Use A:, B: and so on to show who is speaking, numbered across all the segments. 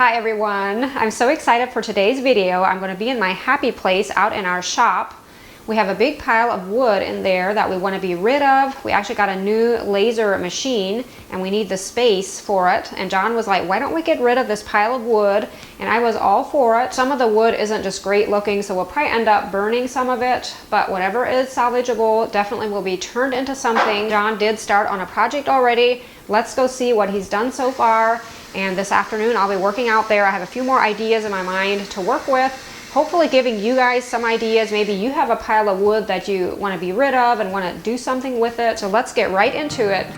A: Hi everyone, I'm so excited for today's video. I'm going to be in my happy place out in our shop. We have a big pile of wood in there that we want to be rid of. We actually got a new laser machine and we need the space for it. And John was like, why don't we get rid of this pile of wood? And I was all for it. Some of the wood isn't just great looking, so we'll probably end up burning some of it, but whatever is salvageable definitely will be turned into something. John did start on a project already. Let's go see what he's done so far. And this afternoon I'll be working out there. I have a few more ideas in my mind to work with. Hopefully giving you guys some ideas. Maybe you have a pile of wood that you want to be rid of and want to do something with it. So let's get right into it.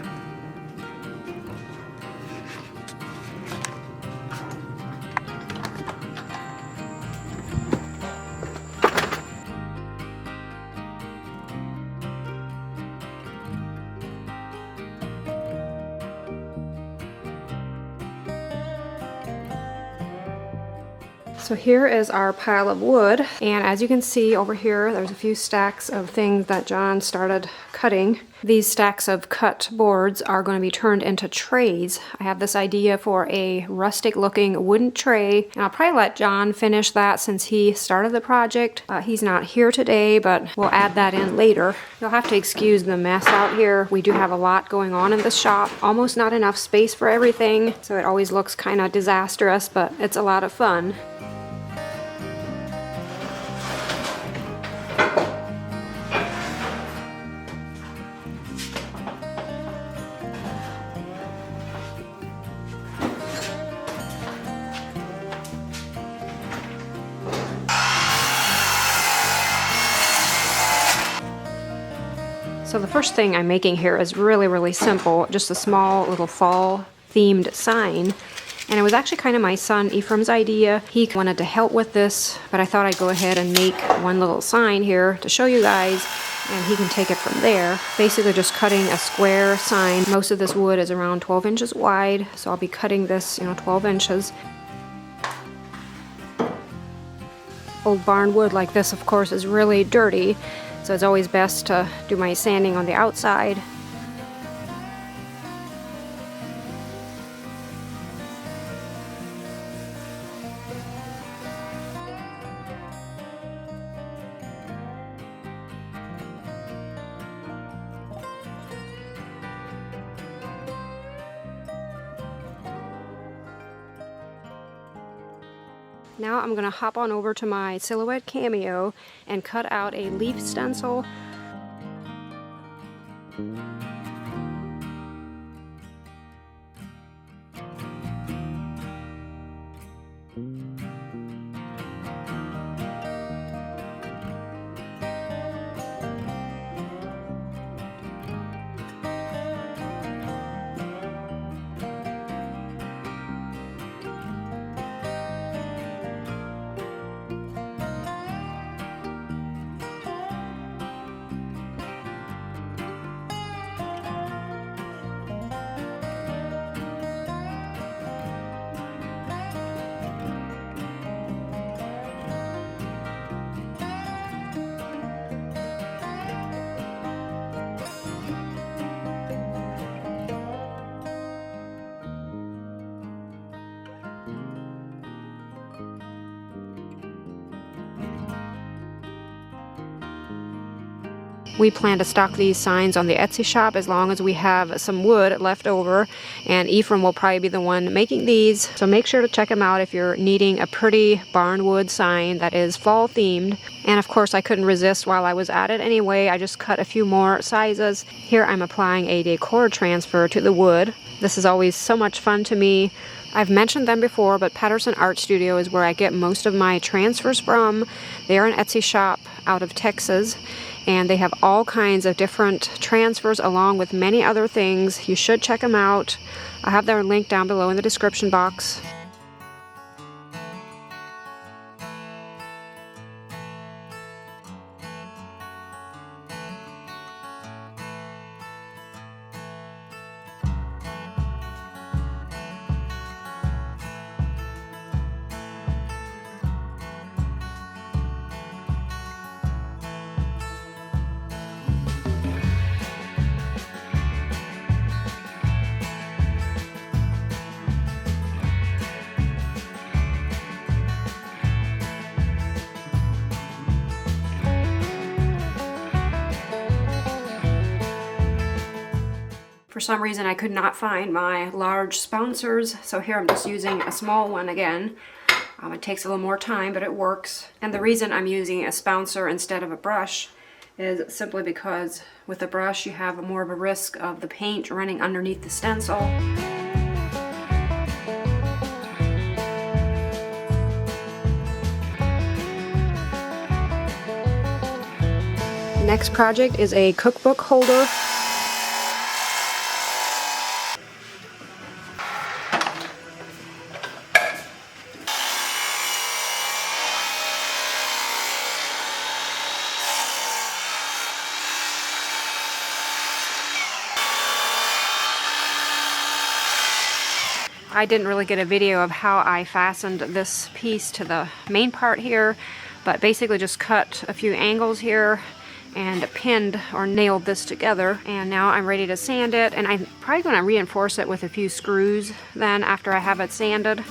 A: So here is our pile of wood, and as you can see over here, there's a few stacks of things that John started cutting. These stacks of cut boards are going to be turned into trays. I have this idea for a rustic looking wooden tray, and I'll probably let John finish that since he started the project. He's not here today, but we'll add that in later. You'll have to excuse the mess out here. We do have a lot going on in the shop. Almost not enough space for everything, so it always looks kind of disastrous, but it's a lot of fun. So the first thing I'm making here is really simple, just a small little fall themed sign. And it was actually kind of my son Ephraim's idea. He wanted to help with this, but I thought I'd go ahead and make one little sign here to show you guys, and he can take it from there. Basically just cutting a square sign. Most of this wood is around 12 inches wide, so I'll be cutting this, 12 inches. Old barn wood like this, of course, is really dirty. So it's always best to do my sanding on the outside. Now I'm going to hop on over to my Silhouette Cameo and cut out a leaf stencil. We plan to stock these signs on the Etsy shop as long as we have some wood left over, and Ephraim will probably be the one making these, so make sure to check him out if you're needing a pretty barnwood sign that is fall themed. And of course I couldn't resist while I was at it anyway. I just cut a few more sizes. Here I'm applying a Decor transfer to the wood. This is always so much fun to me. I've mentioned them before, but Patterson Art Studio is where I get most of my transfers from. They are an Etsy shop out of Texas, and they have all kinds of different transfers along with many other things. You should check them out. I have their link down below in the description box. some reason I could not find my large spouncers, so here I'm just using a small one again. It takes a little more time, but it works. And the reason I'm using a spouncer instead of a brush is simply because with a brush you have more of a risk of the paint running underneath the stencil. Next project is a cookbook holder. I didn't really get a video of how I fastened this piece to the main part here, but basically just cut a few angles here and pinned or nailed this together, and now I'm ready to sand it, and I'm probably going to reinforce it with a few screws then after I have it sanded.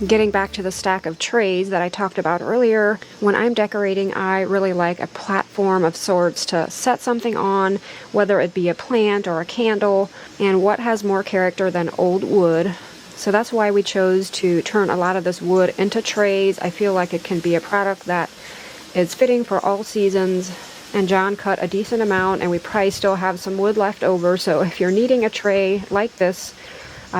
A: Getting back to the stack of trays that I talked about earlier, when I'm decorating, I really like a platform of sorts to set something on, whether it be a plant or a candle, and what has more character than old wood. So that's why we chose to turn a lot of this wood into trays. I feel like it can be a product that is fitting for all seasons, and John cut a decent amount, and we probably still have some wood left over, so if you're needing a tray like this,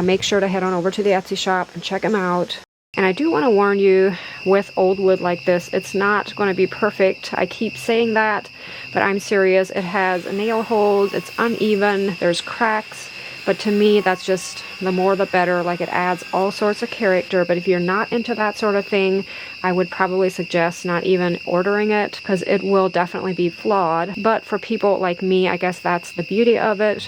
A: make sure to head on over to the Etsy shop and check them out. And I do want to warn you, with old wood like this, it's not going to be perfect. I keep saying that, but I'm serious. It has nail holes, it's uneven, there's cracks, but to me that's just the more the better. Like, it adds all sorts of character, but if you're not into that sort of thing, I would probably suggest not even ordering it, because it will definitely be flawed. But for people like me, I guess that's the beauty of it.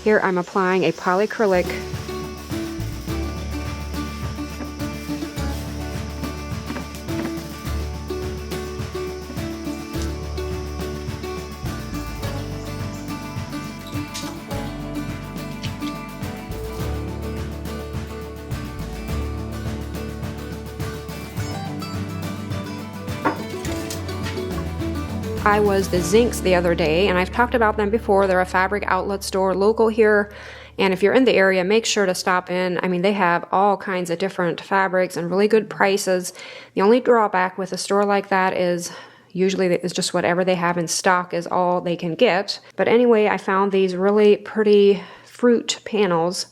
A: Here I'm applying a polyacrylic. I was the Zincs the other day, and I've talked about them before. They're a fabric outlet store local here, and if you're in the area, make sure to stop in. I mean, they have all kinds of different fabrics and really good prices. The only drawback with a store like that is usually it's just whatever they have in stock is all they can get. But anyway, I found these really pretty fruit panels,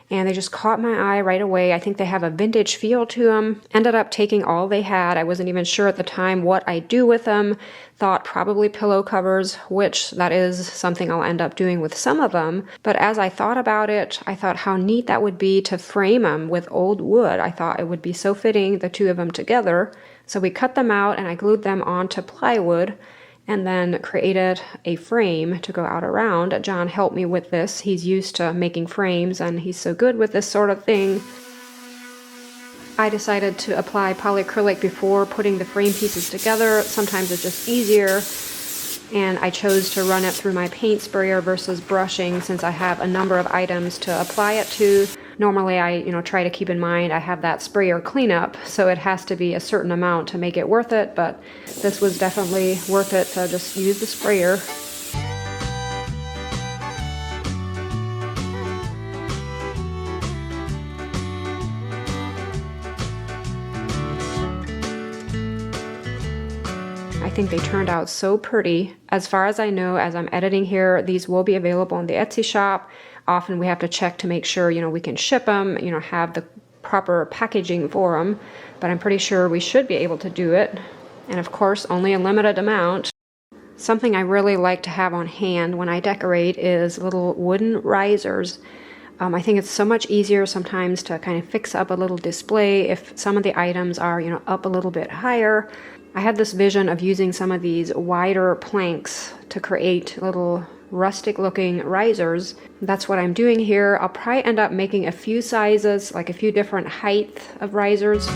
A: and they just caught my eye right away. I think they have a vintage feel to them. Ended up taking all they had. I wasn't even sure at the time what I'd do with them. Thought probably pillow covers, which that is something I'll end up doing with some of them. But as I thought about it, I thought how neat that would be to frame them with old wood. I thought it would be so fitting, the two of them together. So we cut them out and I glued them onto plywood, and then created a frame to go out around. John helped me with this. He's used to making frames and he's so good with this sort of thing. I decided to apply polyacrylic before putting the frame pieces together. Sometimes it's just easier, and I chose to run it through my paint sprayer versus brushing since I have a number of items to apply it to. Normally I, try to keep in mind I have that sprayer cleanup, so it has to be a certain amount to make it worth it, but this was definitely worth it to just use the sprayer. I think they turned out so pretty. As far as I know, as I'm editing here, these will be available in the Etsy shop. Often we have to check to make sure, we can ship them, have the proper packaging for them, but I'm pretty sure we should be able to do it. And of course, only a limited amount. Something I really like to have on hand when I decorate is little wooden risers. I think it's so much easier sometimes to kind of fix up a little display if some of the items are, up a little bit higher. I had this vision of using some of these wider planks to create little rustic looking risers. That's what I'm doing here. I'll probably end up making a few sizes, like a few different heights of risers.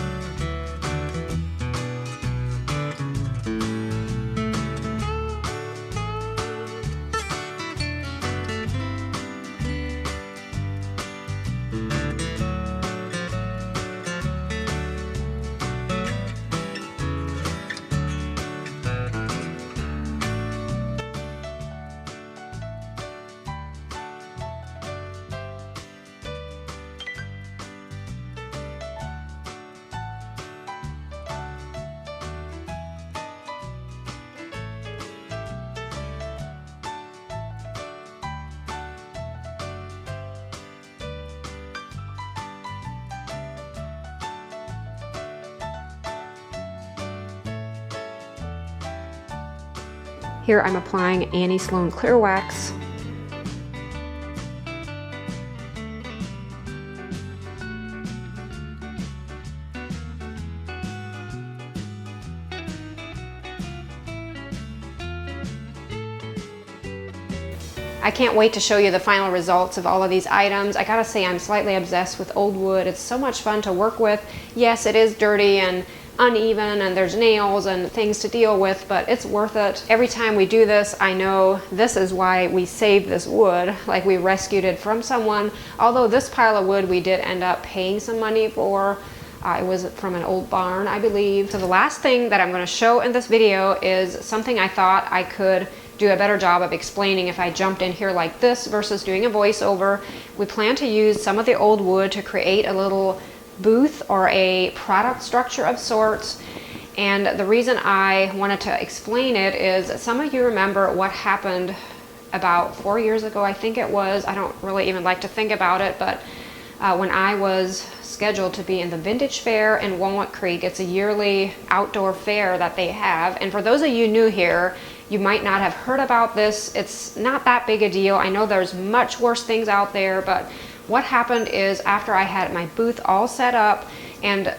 A: Here I'm applying Annie Sloan Clear Wax. I can't wait to show you the final results of all of these items. I gotta say, I'm slightly obsessed with old wood. It's so much fun to work with. Yes, it is dirty and uneven and there's nails and things to deal with, but it's worth it. Every time we do this, I know this is why we saved this wood, like we rescued it from someone. Although this pile of wood we did end up paying some money for. It was from an old barn, I believe. So the last thing that I'm going to show in this video is something I thought I could do a better job of explaining if I jumped in here like this versus doing a voiceover. We plan to use some of the old wood to create a little booth or a product structure of sorts. And the reason I wanted to explain it is some of you remember what happened about 4 years ago, I think it was. I don't really even like to think about it, but when I was scheduled to be in the Vintage Fair in Walnut Creek. It's a yearly outdoor fair that they have. And for those of you new here, you might not have heard about this. It's not that big a deal. I know there's much worse things out there, but what happened is after I had my booth all set up, and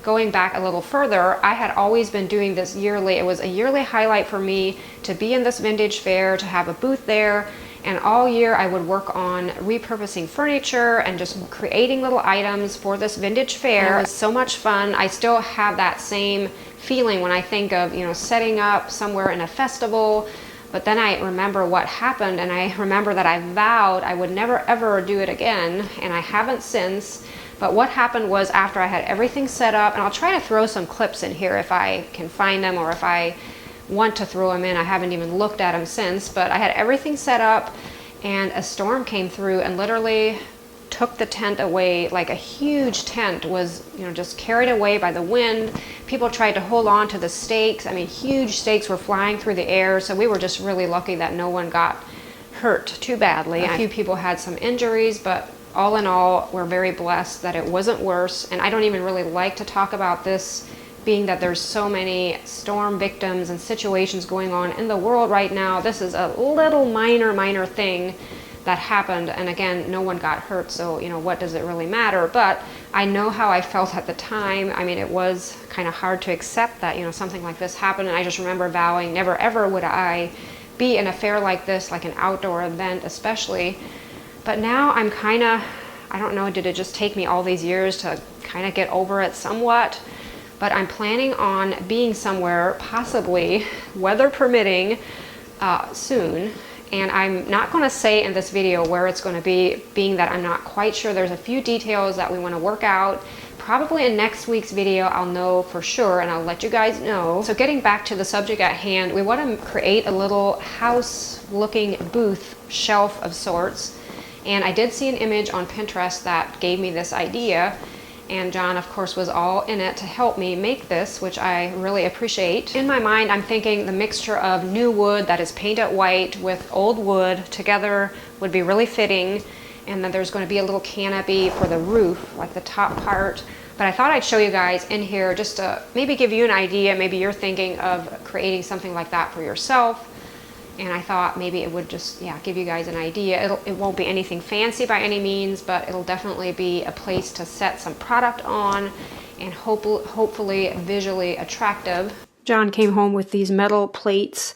A: going back a little further, I had always been doing this yearly. It was a yearly highlight for me to be in this vintage fair, to have a booth there. And all year I would work on repurposing furniture and just creating little items for this vintage fair. And it was so much fun. I still have that same feeling when I think of, you know, setting up somewhere in a festival. But then I remember what happened, and I remember that I vowed I would never ever do it again, and I haven't since. But what happened was, after I had everything set up, and I'll try to throw some clips in here if I can find them, or if I want to throw them in. I haven't even looked at them since, but I had everything set up, and a storm came through and literally took the tent away. Like a huge tent was, you know, just carried away by the wind. People tried to hold on to the stakes. I mean, huge stakes were flying through the air, so we were just really lucky that no one got hurt too badly. A few people had some injuries, but all in all, we're very blessed that it wasn't worse. And I don't even really like to talk about this, being that there's so many storm victims and situations going on in the world right now. This is a little minor thing that happened, and again, no one got hurt, so, you know, what does it really matter? But I know how I felt at the time. I mean, it was kind of hard to accept that, you know, something like this happened, and I just remember vowing never ever would I be in a fair like this, like an outdoor event especially. But now I'm kind of, I don't know, did it just take me all these years to kind of get over it somewhat? But I'm planning on being somewhere, possibly, weather permitting, soon. and I'm not going to say in this video where it's going to be, being that I'm not quite sure. There's a few details that we want to work out. Probably in next week's video I'll know for sure, and I'll let you guys know. So getting back to the subject at hand, we want to create a little house looking booth shelf of sorts, and I did see an image on Pinterest that gave me this idea, and John of course was all in it to help me make this, which I really appreciate. In my mind I'm thinking the mixture of new wood that is painted white with old wood together would be really fitting, and then there's going to be a little canopy for the roof, like the top part. But I thought I'd show you guys in here just to maybe give you an idea. Maybe you're thinking of creating something like that for yourself, and I thought maybe it would just, yeah, give you guys an idea. It won't be anything fancy by any means, but it'll definitely be a place to set some product on, and hopefully visually attractive. John came home with these metal plates,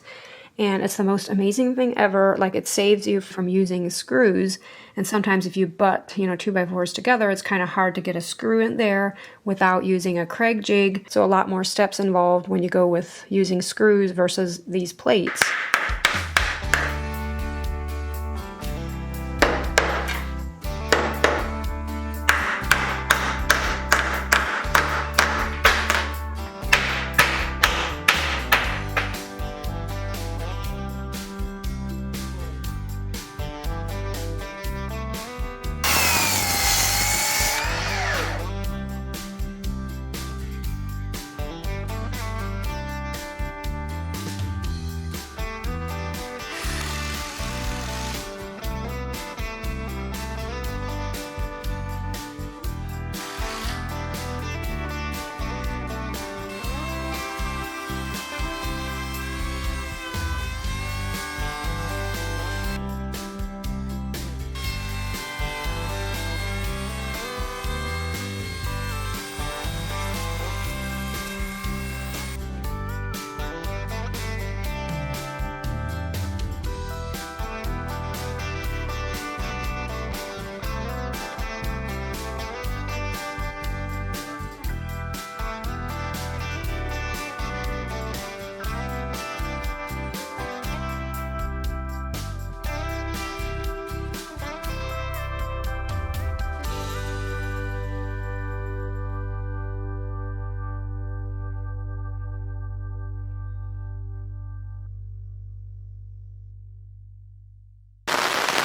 A: and it's the most amazing thing ever. Like, it saves you from using screws, and sometimes if you butt 2x4s together, it's kind of hard to get a screw in there without using a Craig jig. So a lot more steps involved when you go with using screws versus these plates.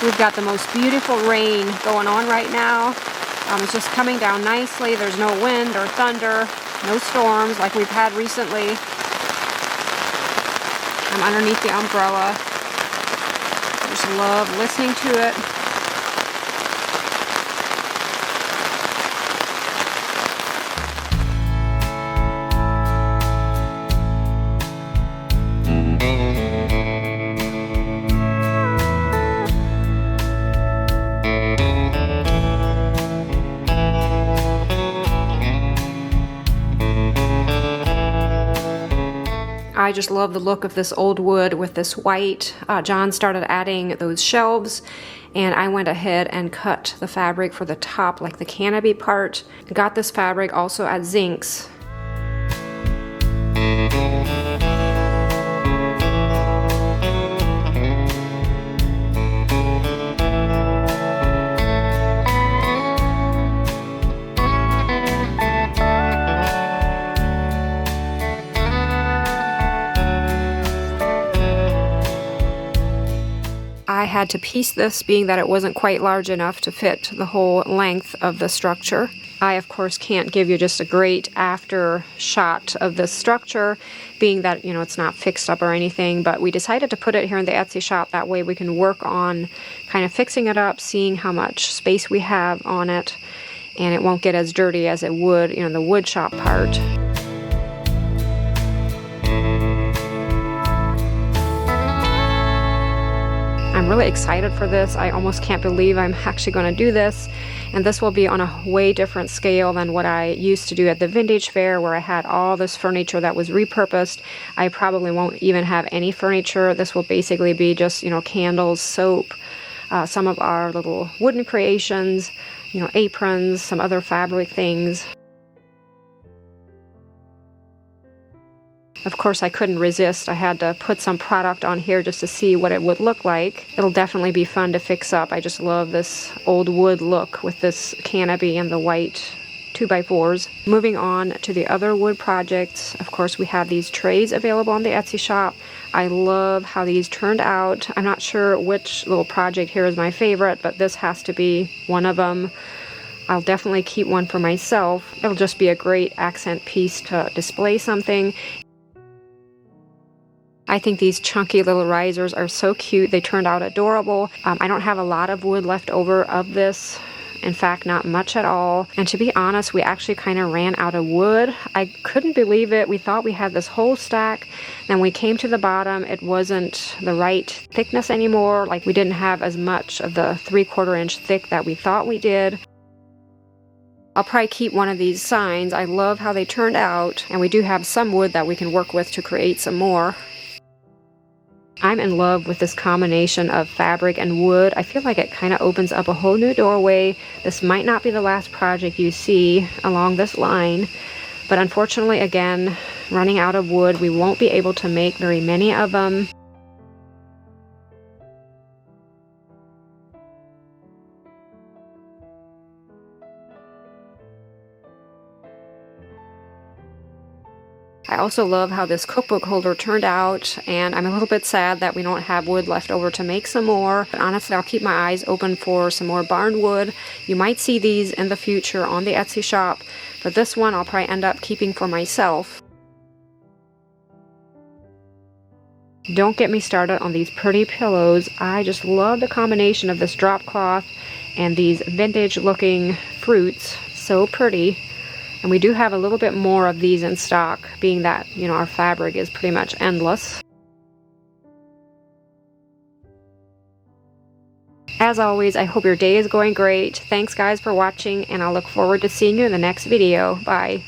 A: We've got the most beautiful rain going on right now. It's just coming down nicely. There's no wind or thunder, no storms like we've had recently. I'm underneath the umbrella. I just love listening to it. I just love the look of this old wood with this white. John started adding those shelves, and I went ahead and cut the fabric for the top, like the canopy part. Got this fabric also at Zinks. I had to piece this, being that it wasn't quite large enough to fit the whole length of the structure. I, of course, can't give you just a great after shot of this structure, being that, it's not fixed up or anything, but we decided to put it here in the Etsy shop. That way we can work on kind of fixing it up, seeing how much space we have on it, and it won't get as dirty as it would, the wood shop part. I'm really excited for this. I almost can't believe I'm actually going to do this. And this will be on a way different scale than what I used to do at the vintage fair, where I had all this furniture that was repurposed. I probably won't even have any furniture. This will basically be just, candles, soap, some of our little wooden creations, aprons, some other fabric things. Of course, I couldn't resist. I had to put some product on here just to see what it would look like. It'll definitely be fun to fix up. I just love this old wood look with this canopy and the white 2x4s. Moving on to the other wood projects, of course we have these trays available on the Etsy shop. I love how these turned out. I'm not sure which little project here is my favorite, but this has to be one of them. I'll definitely keep one for myself. It'll just be a great accent piece to display something. I think these chunky little risers are so cute. They turned out adorable. I don't have a lot of wood left over of this. In fact, not much at all. And to be honest, we actually kind of ran out of wood. I couldn't believe it. We thought we had this whole stack. Then we came to the bottom. It wasn't the right thickness anymore. Like, we didn't have as much of the 3/4 inch thick that we thought we did. I'll probably keep one of these signs. I love how they turned out. And we do have some wood that we can work with to create some more. I'm in love with this combination of fabric and wood. I feel like it kind of opens up a whole new doorway. This might not be the last project you see along this line, but unfortunately, again, running out of wood, we won't be able to make very many of them. I also love how this cookbook holder turned out, and I'm a little bit sad that we don't have wood left over to make some more. But honestly, I'll keep my eyes open for some more barn wood. You might see these in the future on the Etsy shop, but this one I'll probably end up keeping for myself. Don't get me started on these pretty pillows. I just love the combination of this drop cloth and these vintage looking fruits. So pretty. And we do have a little bit more of these in stock, being that, you know, our fabric is pretty much endless. As always, I hope your day is going great. Thanks guys for watching, and I'll look forward to seeing you in the next video. Bye.